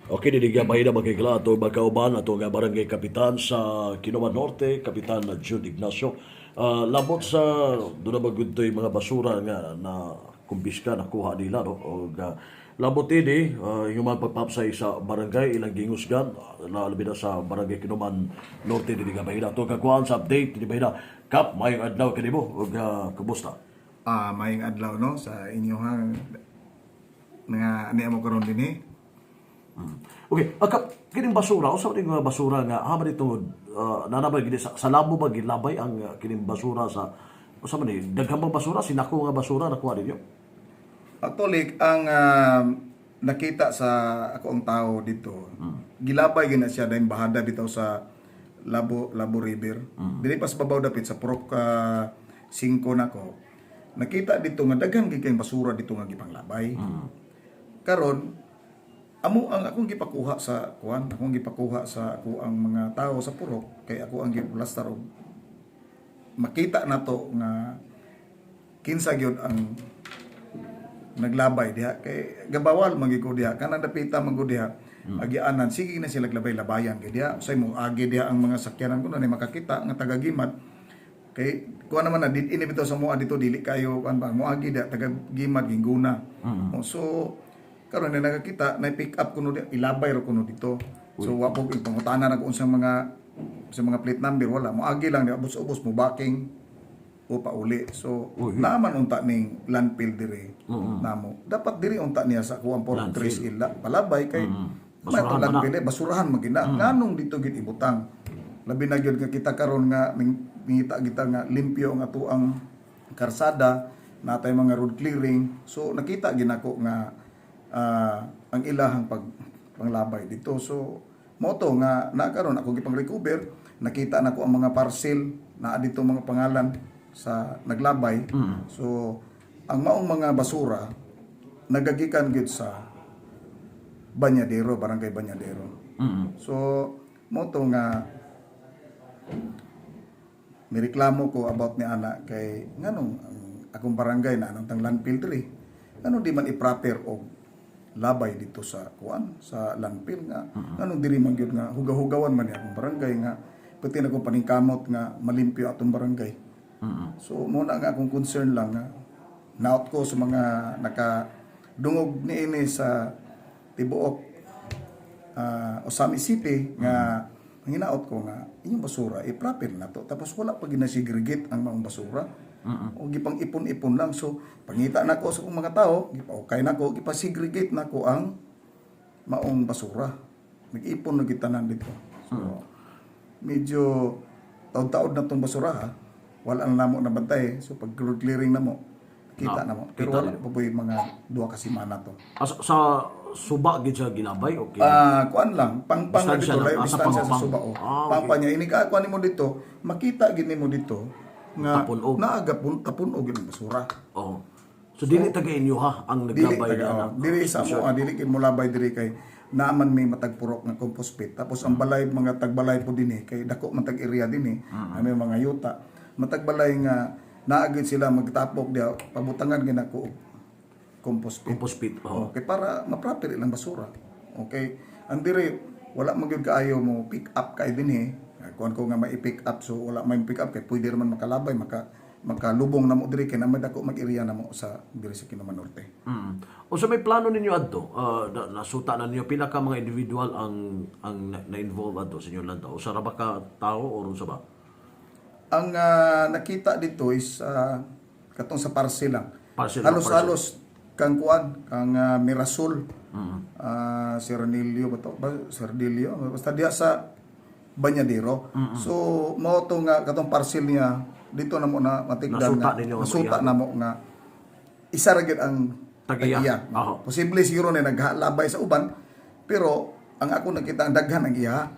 Okay, didigya mahina magkikila ato magkauban ato nga barangay kapitan sa Kinuman Norte, Kapitan Jude Ignacio. Labot sa doon na magudtoy mga basura nga na kumpiska nakuha nila no o labot ini human pagpapsay sa barangay ilang gingusgan na labi na sa barangay Kinuman Norte didigya mahina ato kagkuhan sa update di mahina kap mayong adlaw kanimo og kumusta? Maayong adlaw no sa inyong nga ani mo karon dinhi. Okay, kining basura, usa man nga basura nga haman ito nanabay gid sa labo ba gilabay ang kining basura sa usa man ni daghang bang basura sinako nga basura nakuha ninyo. Actually, ang nakita sa akong tao dito, gilabay gina siya dahil bahada bitaw sa Labo River. Dili pas babaw dapit sa Purok 5 nako. Nakita dito nga daghang gikay basura dito nga gipanglabay. Karon amo ang akong gipakuha sa akong gipakuha sa ako ang mga tao sa purok kay ako ang giplastar og makita nato nga kinsa gyud ang naglabay diha kay gabawal magiko diha kanang dapita man gud diha agianan sige na sila labay-labayan kay diha usay mo agi diha ang mga sakyanan kuno ni makakita nga taga-Gimad kay kuha naman na ini bitaw sa moa dito dili kayo kan ba mo agi diha taga-Gimad ginguna. So karon na nakakita na pick up kuno ilabay ro kuno dito. So wa po ipangutana na kung sa mga plate number wala mo agi lang ni ubos-ubos mo backing o pauli. So naman unta ning landfill diri namo. Dapat diri unta niya sa kuan por tres ila palabay kay may landfill basurahan magina. Nganong dito gid ibutang. Labi na gyud nga kita karon nga mingita kita nga limpyo nga tuang karsada natay mga road clearing. So nakita ginako nga ang ilahang panglabay dito. So moto nga nakaron ako gipang recover, nakita nako ang mga parcel na dito mga pangalan sa naglabay. So ang maong mga basura nagagikan gid sa Banyadero, barangay Banyadero. So moto nga mireklamo ko about ni ana kay nganong akong barangay na anong tang landfill diri. Nganong di man i-proper og labay dito sa sa landfill nga anong diri man gyud nga hugaw-hugawan man akong barangay nga pati na ko paningkamot nga malimpyo atong barangay. So mo na nga akong concern lang nga naot ko sa mga nakadungog niini sa tibuok Osami City nga hinaot ko nga inyong basura i-proper na to tapos wala pa ginasegregate ang mga basura. O gipang ipon-ipon lang. So pangita nako sa mga tao, gipaukay nako, gipasegregate nako ang maong basura. Nag-ipon na gitanan dito. So medyo taod-taod na tong basura ha. Wala na namo nabantay. So pag clearing na mo, kita na mo. Pero wala pa po yung mga 2 ka semana to. Sa suba gid siya ginabay okay. Kuan lang, pangpang na dito, layo distansya sa suba o. Pangpang niya ini ka kuan nimo dito, makita gid nimo dito nga naaga tapunog yung basura. So dili taga inyo ha ang naglabay na. Dili sa mo dili kay mo labay diri kay naaman may matagpurok nga compost pit. Tapos ang balay mga tagbalay po dinhi kay dako man tag area dinhi, may mga yuta. Matagbalay nga naagid sila magtapok dia pabutangan ginako compost pit. Okay, para ma-proper ilang basura. Okay. Ang diri wala man gyud kaayo mo pick up kay dinhi. Kuan ko nga mai-pick up so wala may pick up kay pwede man makalabay makalubong na mo diri kay naman dako mag-area na mo sa diri sa Kinuman Norte. O sa may plano ninyo adto nasuta na ninyo pila ka mga individual ang na-involve adto sa inyo land o sa ra ka tao o sa ba? Ang nakita dito is katong sa parcel lang. Halos-halos kang kuan kang Mirasol. Sernilio Serdilio basta diya sa Banyadero. So mao to nga katong parcel niya dito na mo na matigdan nasuta na mo nga isa ra gyud ang tagiya. Posible siguro na naghalabay sa uban pero ang ako nakita ang daghan ang iya.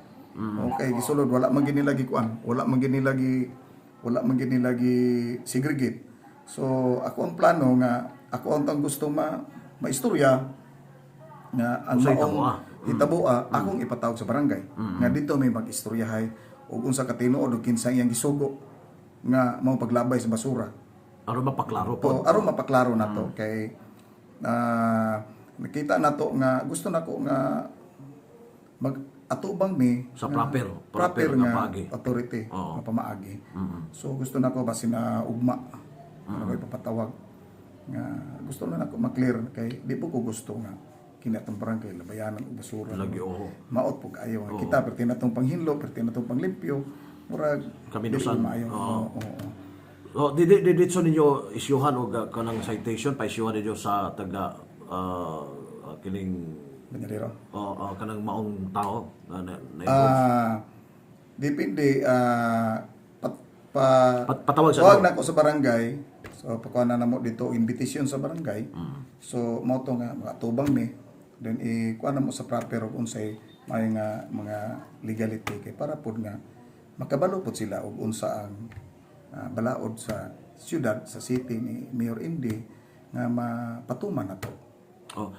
Okay, gisulod wala man gini lagi kuan, wala man gini lagi segregate. So ako ang plano nga ako ang gusto maistorya nga ang maong itabua akong ipatawag sa barangay nga dito may mag-istoryahay ug unsa ka tinuod ug kinsa iyang gisugo nga mao paglabay sa basura aron mapaklaro po aron mapaklaro nato kay nakita nato nga gusto nako nga mag atubang mi Sa nga- proper nga nga paagi. authority Oo. nga pamaagi. So gusto nako basin na ugma ano ko ipapatawag nga gusto na nako ma-clear kay di po ko gusto nga kinatong barangay labayanan og basura. Lagi oo. Maot po kayo. Kita perti na tong panghinlo, perti na tong panglimpyo, murag Kaminusan. dili maayo. Oo. Oo. So, dito ninyo isyuhan o kanang citation, pa-isyuhan ninyo sa taga kining Banyadero. kanang maong tao na Depende patawag sa tawag ano? na ako sa barangay. So pakuha na namo dito invitation sa barangay. So mo to nga mga tubang mi. Then kuha na mo sa proper og unsay may nga mga legality kay para pud nga makabalo pud sila og unsa ang balaod sa syudad sa city ni Mayor Indy nga mapatuman na to.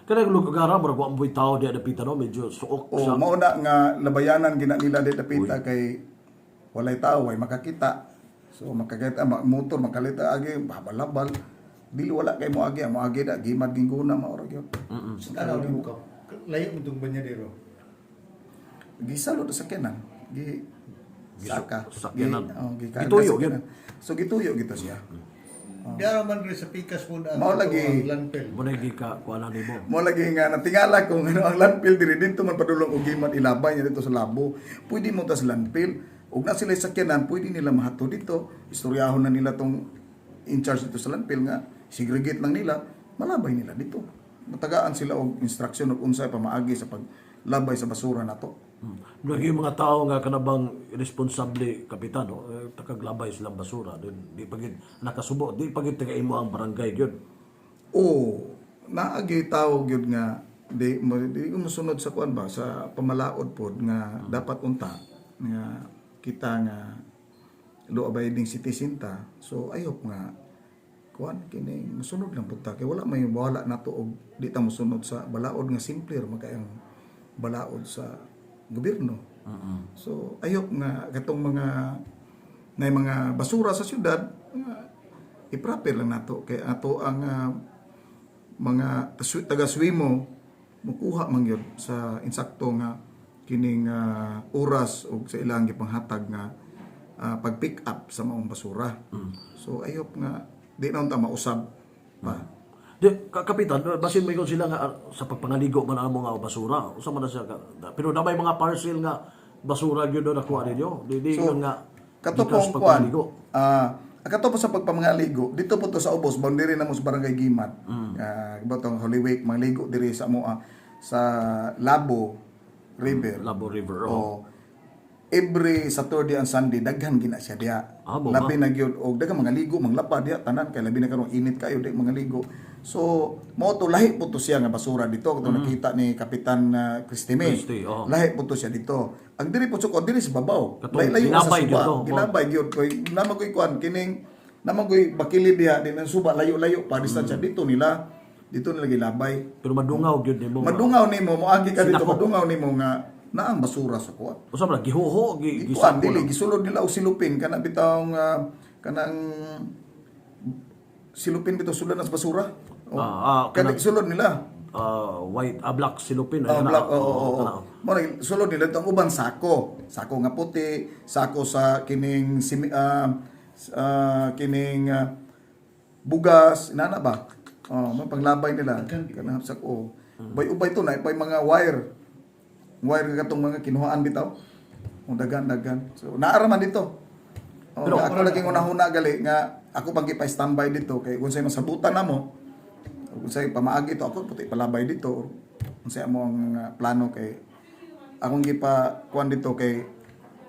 Kanang lugar murag wa mo'y tao di adapita no medyo suok O sa mauna nga labayanan gina nila di dapita kay walay tao way makakita. So makakita motor makalita agi babalabal. Dili wala kay mo agi da gimad gingguna maoro gyud. Ano ni mo ka? Layo mo itong banyadero. Gisalo sa kenan. Saka. sakyanan. Gituyo Gituyo, yun. So gituyo gito siya. Di araman rin sa pikas mo na Mao lagi. landfill. Muna ka kuha nimo. Mo lagi nga natingala kung ano ang landfill diri dito man padulong og gimad ilabay niya dito sa labo. Pwede mo tas landfill. Ug na sila sakyanan, pwede nila mahato dito. Istoryahon na nila tong in charge dito sa landfill nga segregate lang nila, malabay nila dito. Matagaan sila og instruction og unsay pamaagi sa paglabay sa basura nato. Lagi mga tao nga kanabang responsable kapitan no, takaglabay silang basura di pagid nakasubo di pagid taga imo ang barangay gyud. Naagi tawag yun nga di ko musunod sa kuan ba sa pamalaod pod nga dapat unta nga kita nga law abiding citizen ta. So ayop nga kuan kini musunod lang pud ta kay wala may wala nato og di ta musunod sa balaod nga simpler magayang balaod sa gobyerno. So ayop nga katong mga basura sa syudad i-proper lang nato kay ato ang mga taga-swimo mukuha man gyud sa insakto nga kining oras og sa ilang gipanghatag nga pag-pick up sa maong basura. So ayop nga di na unta mausab pa. Di kapitan basin mo sila nga sa pagpangaligo man amo nga basura usa man na siya pero na may mga parcel nga basura gyud na kuha ninyo di So, nga kato gikas pong kuan. pagpangaligo. Kato po sa pagpamangaligo, dito po to sa Ubos, boundary na mo sa Barangay Gimad. Batong Holy Week, mangligo diri sa mo sa Labo River. Labo River. Every Saturday and Sunday daghan gina siya diha. Mo Labi na gyud og daghang mga ligo, manglapa diha tanan kay labi na karon init kayo di mga ligo. So mo to lahi po to siya nga basura dito katong nakita ni Kapitan Cristime. Lahi po to siya dito. Ang diri po sukod diri sa babaw. Katong Layo sa ginabay suba. gyud to. Ginabay gyud koy naman koy kuan kining naman koy bakilid diha din ang suba layo-layo pa distansya dito nila gilabay. Pero madungaw gyud nimo. Madungaw nimo moagi ka dito Sinako. madungaw nimo nga naang basura sa kuha. Usa man gihuho Kuan dili gisulod nila og silupin kana bitaw kanang silupin bitaw sulod sa basura. Kana gisulod nila. White black silupin Black mo sulod nila itong uban sako nga puti, sako sa kining bugas inana ba. Mo paglabay nila kana sako. Ubay to na ipay mga wire katong mga kinuhaan bitaw. Dagan. So naaraman dito. Pero ako laging unahuna gali nga ako pang gipa-standby dito kay unsay masabutan namo. Unsay pamaagi to ako puti palabay dito. Unsay amo ang plano kay akong gipa kuan dito kay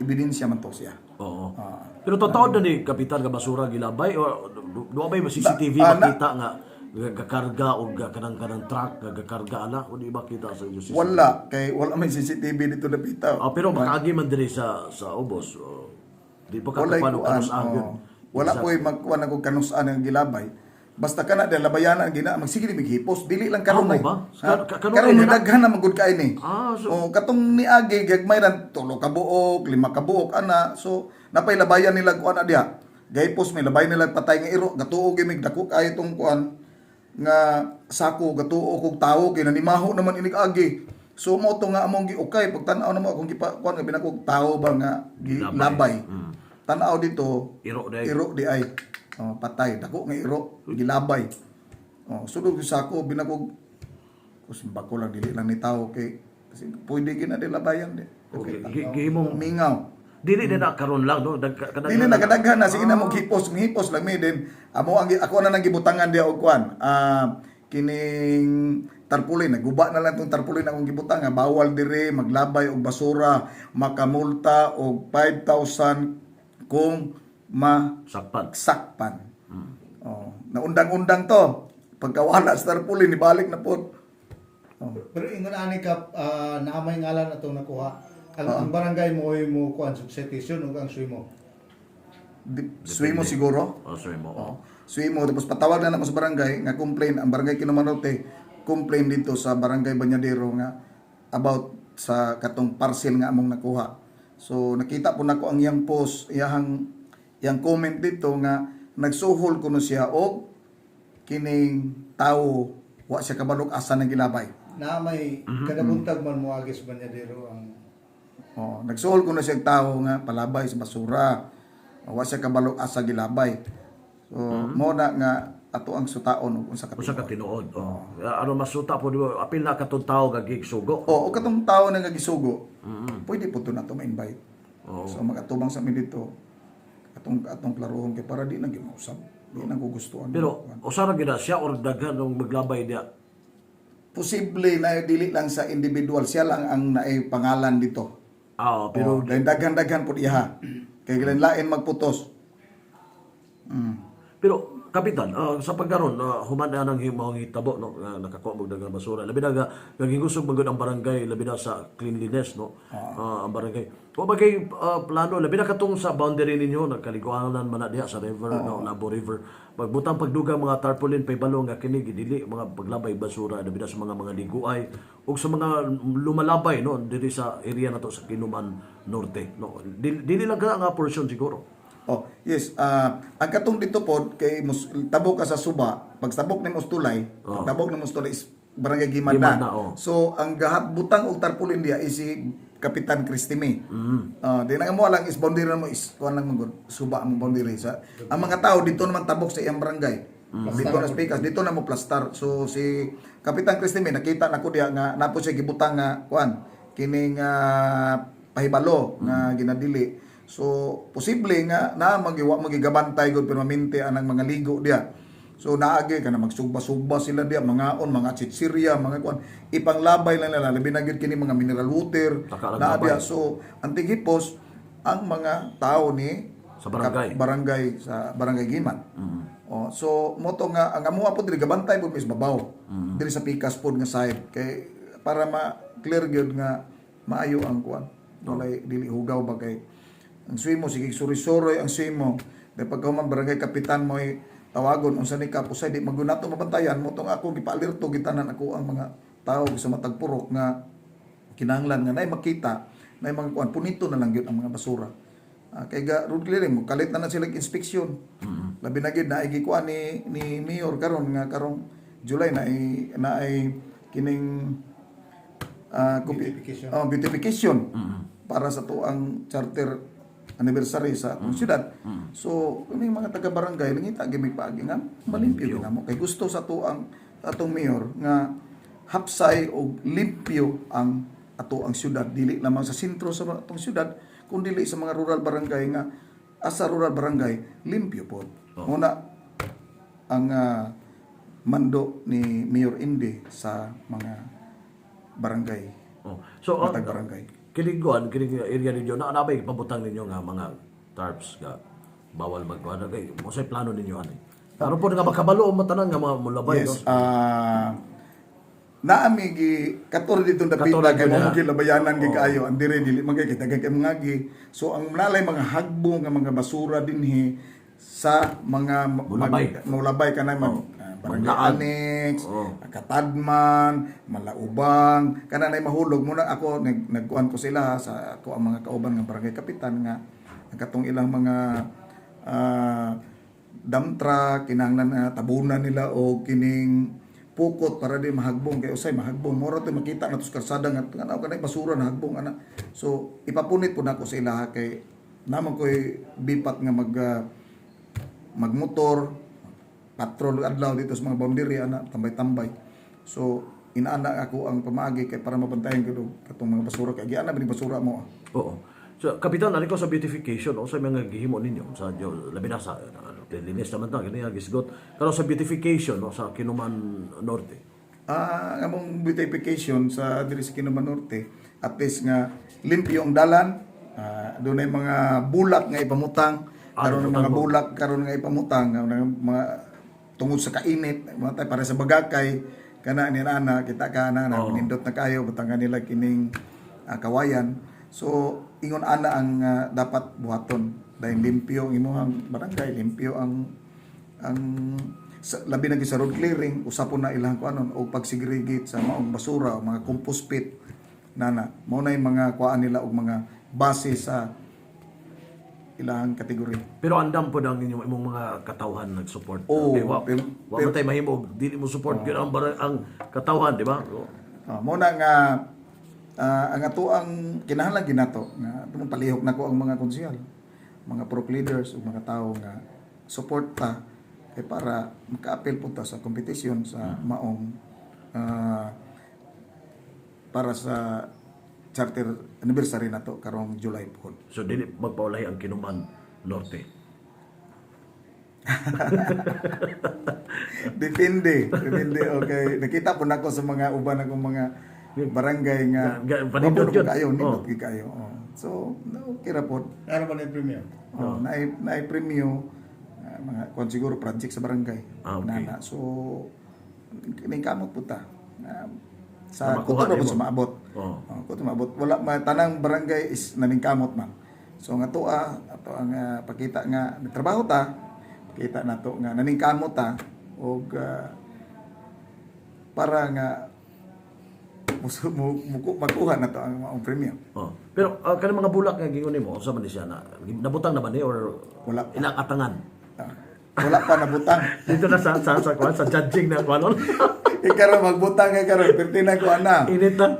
ebidensya man to siya. Oo. Pero totoo na ni kapitan nga basura gilabay o do ba CCTV makita nga gakarga o kanang truck gakarga ana o di ba kita sa inyo? Wala may CCTV dito napita. Pero makaagi man diri sa Ubos. Di pa ka paano kanus-an. Wala po magkuan ako kanus-an ang gilabay. Basta kana dahil labayanan gina magsige ni hipos dili lang karon ba? Karon ni daghan na magud kay ni. So Katong niagi gagmay ran 3 ka buok, 5 ka buok ana. So napay labayan nila kuan na diha. Gaypos may labay nila patay nga iro, gatuo gimig dako kay itong kuan nga sako gatuo kog tawo kay nanimaho naman inig agi. So mo to nga among giukay pag tan-aw na mo akong gipakuan nga binakog tao ba nga gilabay. Tan-aw dito iro di ay patay dako nga iro gilabay. Sulod sa ako binakog kus bako lang dili lang ni tao kay kasi pwede gina di labayan di. Okay. Gihimong Mingaw. dili na karon lang no. Dili na kadaghan na sige na mo hipos lang mi din. Ako na nang gibutangan dia og kuan. Kining tarpaulin naguba na lang tong tarpaulin akong gibutang nga bawal dire maglabay og basura, makamulta og 5,000 kung sakpan. Naundang-undang to. Pagkawala sa tarpaulin ibalik na pod. Pero ingon ani ka naamay ngalan atong nakuha. Ang barangay mo ay mo kuan substation ug ang suimo. Suimo siguro. Suimo. Suimo tapos patawag na namo sa barangay nga complain ang barangay Kinumanorte complain dito sa barangay Banyadero nga about sa katong parcel nga among nakuha. So nakita po nako ang iyang post, yang comment dito nga nagsuhol kuno siya og kining tawo wa siya kabalog asa nang gilabay. Na may kadabuntag man mo agis Banyadero ang Nagsuhol kuno siya tawo nga palabay sa basura. Wa siya kabalog asa gilabay. So mo na nga ato ang sutaon ug unsa Usa ka tinuod. Ano masuta po di ba apil na katong tawo nga gigsugo. O katong tawo na nga gisugo. Pwede po to na to ma-invite. So magatubang sa mi dito. Atong klarohon kay para di na gimausab. Di na gugustuhan. Pero usa ra gid siya or daghan ng maglabay dia. Posible na dili lang sa individual siya lang ang naay pangalan dito. Pero daghan po diha. Kay lain magputos. Pero kapitan, sa pagkaron human na nang himong hitabo no nakakuha mo dagang basura. Labi na gagingusog magud ang barangay, labi na sa cleanliness no. Ang barangay. O ba kay plano labi na katong sa boundary ninyo nagkaliguanan man na diha sa river no, Labo River. Pagbutang pagdugang mga tarpaulin pay balong nga kini gidili mga paglabay basura labi na sa mga liguay ug sa mga lumalabay no diri sa area nato sa Kinuman Norte no. Dili lang ka nga portion siguro. Yes. Ang katong dito po, kay tabok ka sa Suba, pag tabok ni Mustulay, pag tabok ni Mustulay is barangay Giman na. So, ang gahat butang og tarpaulin dia is si Kapitan Cristime. Di na mo lang is boundary mo is kuan lang magud Suba ang boundary sa. Ang mga tao dito naman tabok sa iyang barangay. Dito na speakers, dito na mo plastar. So si Kapitan Cristime nakita nako diha nga napo siya gibutang nga kuan kining pahibalo nga ginadili. So posible nga na magigabantay gud pero maminte anang mga ligo dia. So naagi kana magsugba-sugba sila dia mga tsitsirya, mga kuan ipanglabay lang nila labi na gyud kini mga mineral water na dia. So antigipos ang mga tao ni sa barangay sa barangay Giman. So moto nga ang amuha pod diri gabantay pod is babaw. Diri sa pikas pod nga side kay para ma-clear gyud nga maayo ang kuan. Walay dili hugaw ba kay ang suimo sige suri-suri ang suimo kay pagkahuman barangay kapitan mo tawagon unsa ni kapusay di magunato mabantayan mo tong ako gipaalirto gitanan ako ang mga tao sa matag purok nga kinahanglan nga nay makita nay mga kuan punito na lang gyud ang mga basura. Kay ga road clearing mo kalit na sila inspeksyon. Labi na gyud na gikuan ni mayor karon nga karong July na ay kining beautification para sa tuang charter anniversary sa atong syudad. So kami mga taga barangay nangita gimig paagi nga malimpyo na mo kay gusto sa tuang atong mayor nga hapsay o limpyo ang ato ang syudad dili lamang sa sentro sa atong syudad kundi sa mga rural barangay nga asa rural barangay limpyo pod. Muna ang mando ni Mayor Indi sa mga barangay. So matag barangay. Kining area ninyo na nabay pabutang ninyo nga mga tarps nga bawal magkuha kay mo say plano ninyo ani. Pero po nga makabalo mo tanan nga mga mulabay yes, naami gi kator dito dapita kay mo gilabayanan gi kaayo ang dire dili man kay daghan kay mga gi. So ang nalay mga hagbo nga mga basura dinhi sa mga mulabay kanang barangay annex, Katadman, Malaubang, kana nay mahulog muna ako nagkuan ko sila sa ako ang mga kauban nga barangay kapitan nga ang katong ilang mga dump truck kinahanglan tabunan nila o kining pukot para di mahagbong kay usay mahagbong moro to makita na sa karsada nga tanaw kanay basura na hagbong ana. So ipapunit pud nako sa ilaha kay naman ko'y bipat nga magmotor, patrol adlaw dito sa mga boundary ana tambay-tambay. So inaana ako ang pamaagi kay para mabantayan ko katong mga basura kay giana ba ni basura mo. Oo. So, Kapitan, ano ko sa beautification o sa mga gihimo ninyo sa labi na sa linis naman ta kini gisgot. Pero sa beautification no sa Kinuman Norte. Among beautification sa diri sa Kinuman Norte, at least nga limpyo ang dalan, dunay mga bulak nga ipamutang, karon mga bulak karon nga ipamutang, mga tungod sa kainit, mga tay para sa bagakay, kana ni ana kita kana na nindot na kayo butang nila kining kawayan. So ingon ana ang dapat buhaton dahil limpyo ang imong barangay, limpyo ang labi na sa road clearing, usapon na ilang kuanon o pagsegregate sa maong basura o mga compost pit nana. Mao na yung mga kuan nila og mga base sa ilang kategory. Pero andam po ang inyong imong mga katawhan nag-support. Oo, Wa matay mahimo dili mo support gyud ang katawhan, di ba? Mao na nga ang ato ang kinahanglan ginato nga tumong palihok nako ang mga konsyal, mga pro leaders ug mga tawo nga support ta kay para maka-appeal po ta sa competition sa maong para sa charter anniversary nato karong July po. So dili magpaulahi ang Kinuman Norte. Depende okay. Nakita po nako sa mga uban akong mga barangay nga panindot yun. nindot kayo. So okay ra po. Ano ba na premium? Na premyo mga kon siguro project sa barangay. Okay. Nana. So kining kamot po ta. Na Sa kuto makuha po nimo. sa maabot. Kuto maabot. Wala tanang barangay is naningkamot man. So nga to ato ang pakita nga nagtrabaho ta. Kita nato nga naningkamot ta og para nga makuha na to ang premium. Pero kanang mga bulak nga gingon nimo unsa man ni siya na nabutang naman ni or Wala. inakatangan. Wala pa nabutang. Dito na sa judging na kuanon. Ikaw magbutang kay karon perti na ko ana. Init na.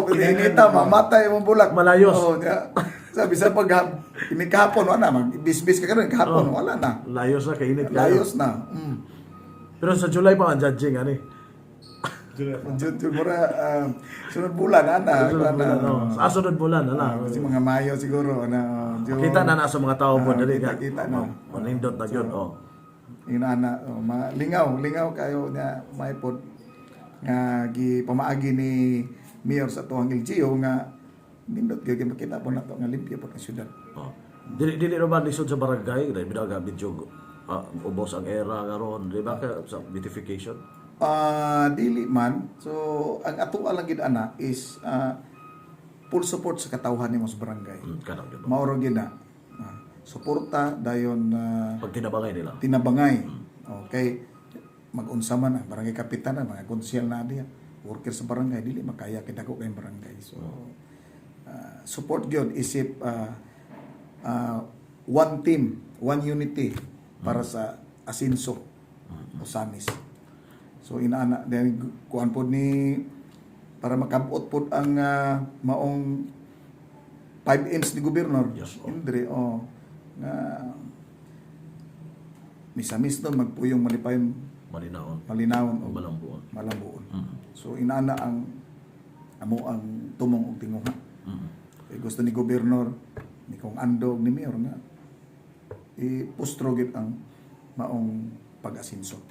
Inita mamatay mong bulak. Malayos. Sabi sa pag ini kahapon wala na magbisbis ka karon kahapon wala na. Layos na kainit kayo. Layos na. Pero sa July pa ang judging ani. Jud mura sunod bulan ana. Sa sunod bulan ana. Kasi mga Mayo siguro ana. Kita na sa mga tao po dali nga. Kita na. Manindot na gyud. Yun ana lingaw kayo na may pod nga pamaagi ni Mayor sa tuwang LGO nga nindot gyud makita po nato nga limpyo po ang syudad. Dili ra ba lisod sa barangay dahil binaga medyo ubos ang era karon, di ba sa beautification? Dili man. So ang ato lang gid ana is full support sa katawhan nimo sa barangay. Kanang gyud. Mauro gid na. Suporta dayon Pag tinabangay nila. tinabangay. Okay. Mag-unsa man ang barangay kapitan na mga konsyal na diya. Worker sa barangay dili makaya kay dako kay barangay. So support gyud isip one team, one unity para sa asinso o samis. So inaana dahil kuan pod ni para makabot pod ang maong 5 inch ni gobernador. Yes, Indre nga misamis doon magpuyong malinawon o malambuon. So inaana ang amo ang tumong og tinguha. Gusto ni gobernador ni kong andog ni mayor nga ipustro gid ang maong pag-asinso.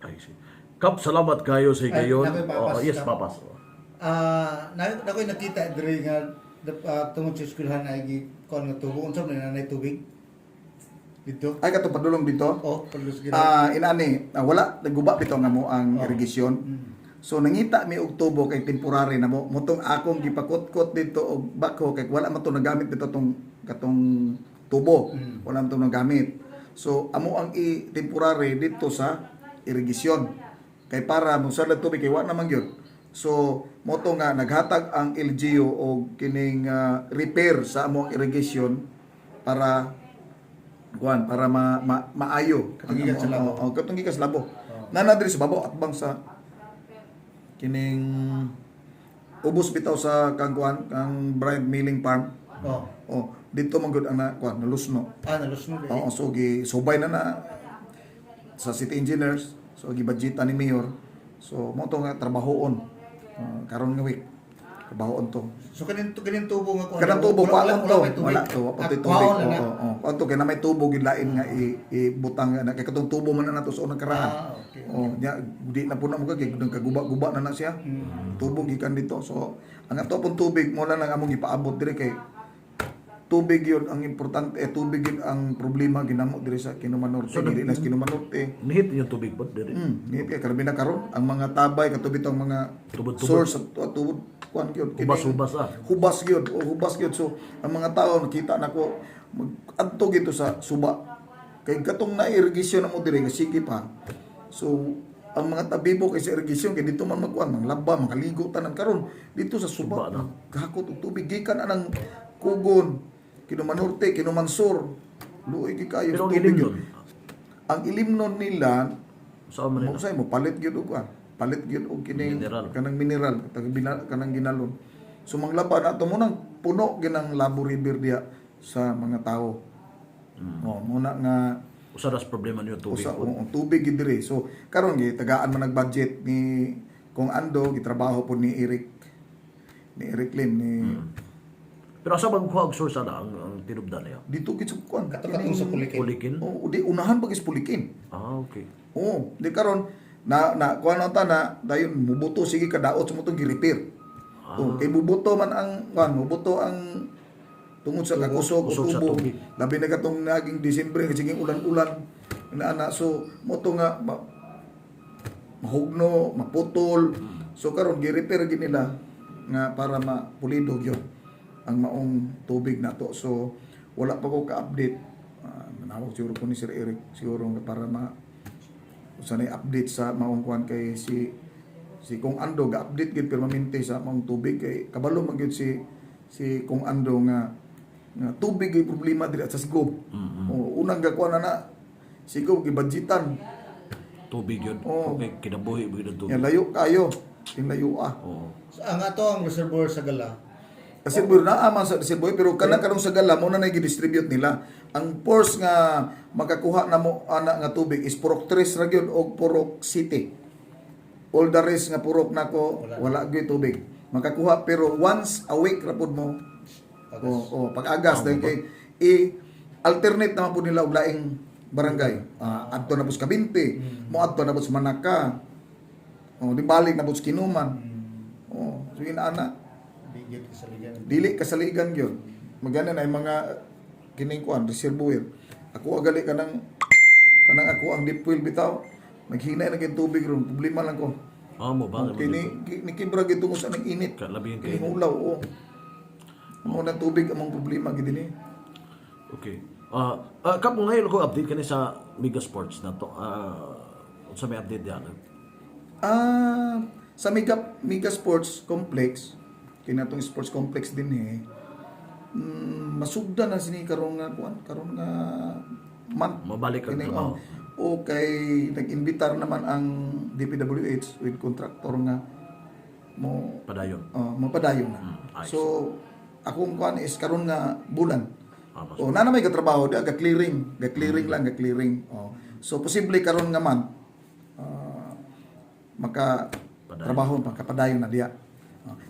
I see. Kap, salamat kayo sa gayon. Papas, Yes, Kap. papas. Nakoy nakita diri nga tungod sa eskwelahan ay kon nga tubo unsa man nanay tubig dito. Ay kato padulong dito. Padulong gira. Inani wala naguba bitaw nga mo ang irigasyon. So nangita mi og tubo kay temporary na mo mutong akong gipakot-kot dito og bako kay wala man to nagamit dito katong tubo. Wala man to nagamit. So amo ang temporary dito sa irigasyon. Kay para mo sa tubig kay wala naman gyud. So moto nga naghatag ang LGU og kining repair sa among irrigation para maayo Katong gikan sa labo. katong gikan sa labo. Nana diri sa babaw at bang sa kining ubos bitaw sa kang Brian Milling Farm. Oh. Oh, dito man gud ang nalusno. Nalusno din. Oo, so subay na sa city engineers, so gibudgeta ni mayor. So mo to nga trabahoon. Karon nga week. Trabahoon to. So kanin tubo nga kuan. Kanang tubo pa lang to. may tubig. Wala to, pa tubig. Kuhaon na na. Oo. Kanto kay na may tubo gid lain nga ibutang na kay katong tubo man na nato sa unang karaan. Okay. Oh, nya di na po na mo kay kaguba-guba na siya. Tubo gikan dito. So ang ato pong tubig mo lang among ipaabot dire kay tubig yun ang importante, tubig yun ang problema ginamo dire sa Kinuman Norte, So, dili na sa Kinuman Norte. Nihit yung tubig po diri. Ngit kay karbi na karon ang mga tabay katubit ang mga Tubod-tubod. source at tubod kuan gyud. Hubas-hubas Hubas gyud, hubas gyud. So ang mga tao nakita nako adto gito sa suba. Kay katong na irrigation na mo dire sige pa. So ang mga tabibo kay sa irrigation kay dito man magkuan, manglaba, makaligo tanan karon dito sa Suba suba. na. Kahakot og tubig gikan anang Kugon, Kinuman Norte, Kinuman Sur. Luoy gi kayo Pero ang tubig ilim yun. nun, Ang ilimnon nila saan man mo nila? say mo palit gyud og kuan. Palit gyud og kining Mineral. kanang mineral, kanang ginalon. So manglaba na to mo nang puno ginang Labo River diya sa mga tao. Oh, muna nga Usa das problema niyo tubig usa po. ang tubig gid diri. So karon gi tagaan man nag-budget ni kung ando gitrabaho po ni Eric Lim ni Pero asa bang kuha og source ana ang tinubdan niya? dito gid sa kuan. Katong sa Pulikin. Pulikin? Oh, di unahan pag is Pulikin. Okay. Oo, di karon na kuan ta na dayon mubuto sige kadaot sa motong gi-repair. Oh, kay bubuto man ang kuan, mubuto ang tungod sa kakusog o Kusog sa tubo. tubig. Labi na katong naging Disyembre sige ulan-ulan. Inaana so moto nga mahugno, maputol. So karon gi-repair gid nila nga para mapulido gyud ang maong tubig nato. So wala pa ko ka-update. Manawag siguro ko ni Sir Eric siguro nga para sanay update sa maong kuan kay si Kung Ando ga-update gid permanente sa maong tubig kay kabalo man gyud si Kung Ando nga tubig ay problema diri sa Sigob. O unang gakuan na Sigob gibudgetan. Tubig yun. Oo. Okay, kinabuhi mo yun ang tubig. Yan layo kayo. Yung layo Oo. So, ang ato ang reservoir sa Gala. Kasi na man sa reservoir pero kanang sa gala mo na gi-distribute nila. Ang force nga makakuha na mo ana nga tubig is Purok 3 ra gyud og Purok City. All the rest nga purok nako wala gyud tubig. Makakuha pero once a week ra pud mo. Pag-agas dahil kay alternate naman po nila og laing barangay. Adto na po sa Kabinte, mo adto na po sa Manaka. Di balik na po sa Kinuman. So ana Bigit kasaligan. dili kasaligan gyud. Magana na mga kining kuan reservoir. Ako agali kanang ako ang deep well bitaw. Naghinay na gyud tubig ron. Problema lang ko. Mo ba? Kini nikibra gyud tungod sa nag-init. Kalabing Kini kayo. ulaw Amo na tubig among problema gid dinhi. Okay. Kapo ngayon ko update kani sa Mega Sports na to. Unsa may update diyan? Sa Mega Sports Complex, kinatong sports complex din masugda na sini karon nga kuan, karon nga month. Mabalik ang Kini, trabaho. Okay, nag-invitar naman ang DPWH with contractor nga mo Padayon. mapadayon na. ayos. So akong kuan is karon nga bulan. Mas- Na may katrabaho da ga-clearing lang ga-clearing. So posible karon nga man maka trabaho makapadayon na diya.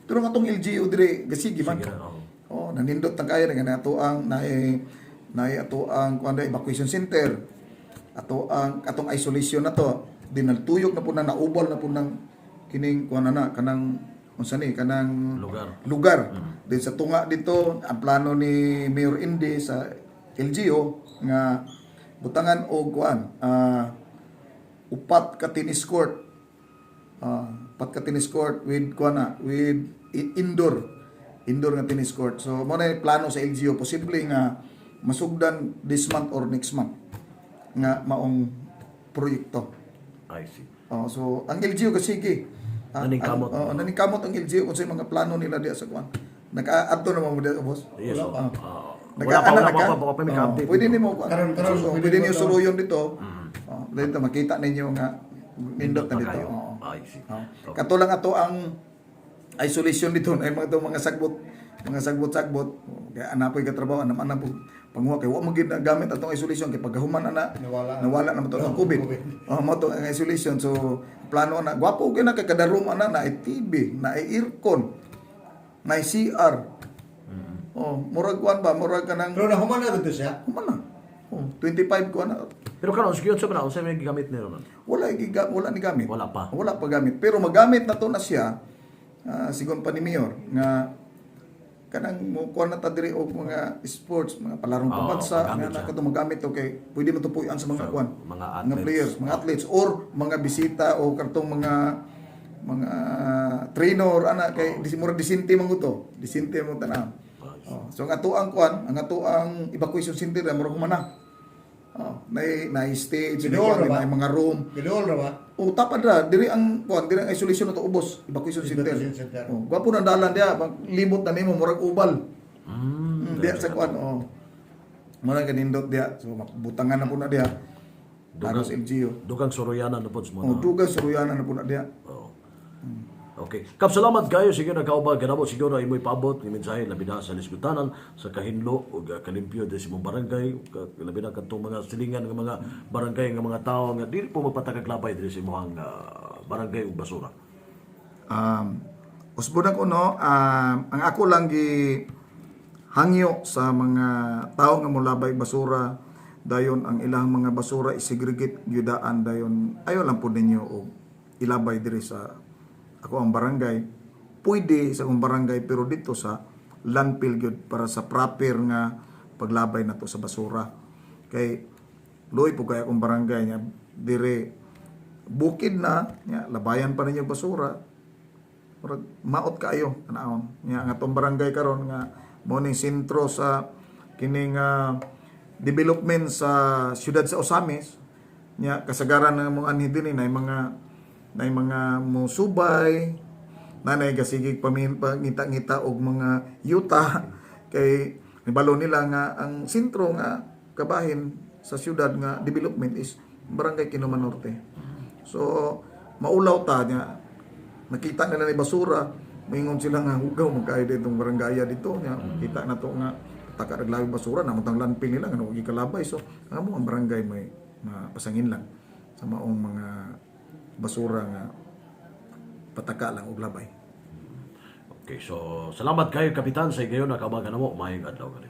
Pero nga tong LGU dire gasigi man. Sige, oo. Nanindot na kaya nga nato ang naay ato ang kuan evacuation center. Atong isolation na to. Dinaltuyok na po na naubal na po ng kining kuan na kanang unsa ni kanang lugar. Din sa tunga dito ang plano ni Mayor Indy sa LGU nga butangan og kuan upat ka tennis court. Upat ka tennis court with kuan with indoor nga tennis court. So mo na plano sa LGU posible nga masugdan this month or next month nga maong proyekto. I see. So ang LGU kasi Naningkamot. naningkamot ang LGU kung sa mga plano nila diya sa kuan. Naka-adto na mo diya, boss. Yes. Wala Wala pa may update. pwede nimo Karon, pwede niyo suruyon dito. Dito makita ninyo nga nindot na dito. Pagayo. I see. Katulang ato ang isolation dito ay mga sagbot kaya anapoy ka trabaho anam po panguha kay wa mo gid gamit atong isolation kay paghuman ana nawala na mo ang COVID. Mo to ang isolation so plano na gwapo gyud na kay kada room ana na TV, na aircon, na CR. Murag kuan ba, murag kanang Pero nahuman na dito siya. human na. 25 ko na. Pero karon sige sa mana unsa may gigamit nila nun? Wala ni gamit. Wala pa. Wala pa gamit. Pero magamit na to na siya sigon pa ni Mayor nga kanang mo kuha na ta diri og mga sports, mga palarong pambansa magamit nga siya. na kato magamit okay. Pwede mo to puy-an sa mga kuan, mga mga athletes. players, mga athletes or mga bisita o kartong mga trainer ana kay murag disinte man to. Disinte mo tanaw. So ang ato ang kuan, ang ato ang evacuation center murag humana. Na stage, Ginool may ra ba? mga room. Ginool ra ba? Tapad ra diri ang kuan, diri ang isolation na to ubos, evacuation center. Evacuation center. Gwapo na dalan dia, libot na nimo murag ubal. Dia sa kuan, murag kanindot dia. So butangan na po na dia. Aros LGU. Dugang Soroyanan na po mo. Dugang suruyanan na po na dia. Okay. Kap salamat kayo sige na kaubag ganamo siguro imoy paabot ni mensahe labi na sa lisgutanan sa kahinlo ug kalimpyo sa imong barangay labi na kadtong mga silingan ng mga barangay ng mga tawo nga dili po magpatakaglabay diri sa imong barangay ug basura. Usbudan ko no, ang ako lang gi hangyo sa mga tao nga molabay basura dayon ang ilang mga basura isegregate gyudaan dayon ayo lang po ninyo og ilabay diri sa ako ang barangay. Pwede sa akong barangay pero dito sa landfill gyud para sa proper nga paglabay na to sa basura. Kay luoy po kay akong barangay nga dire bukid na nya labayan pa ninyo basura. Murag maot kaayo anaon. Nya ang atong barangay karon nga mao ning sentro sa kining development sa siyudad sa Osamis. Nya kasagaran ng mga anhi dinhi na mga musubay nanay gasigig pangita-ngita og mga yuta kay nibalo nila nga ang sentro nga kabahin sa siyudad nga development is Barangay Kinuman Norte. So maulaw ta nya nakita nila ni basura moingon sila nga hugaw magkay ditong barangaya dito nya kita na to nga taka naglawi basura na mutang landfill nila nga gi kalabay so amo ang barangay may pasangin lang sa maong mga basura nga pataka lang og labay. Okay, so salamat kayo kapitan sa gayon nakabagan namo maayong adlaw kani.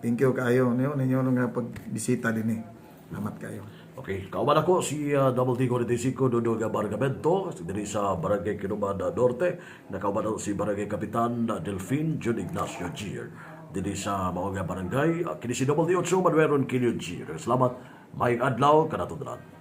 Thank you kayo ninyo nga pagbisita dinhi. Salamat kayo. Okay, kauban ako si Double T 45 Dudog Bargamento diri sa Barangay Kinuman Norte. Nakauban ako si Barangay Kapitan Delfin Jun Ignacio Gier diri sa mga barangay. Kini si Double T 8 Manuel Kilio Gier. Salamat, maayong adlaw kanatudlan.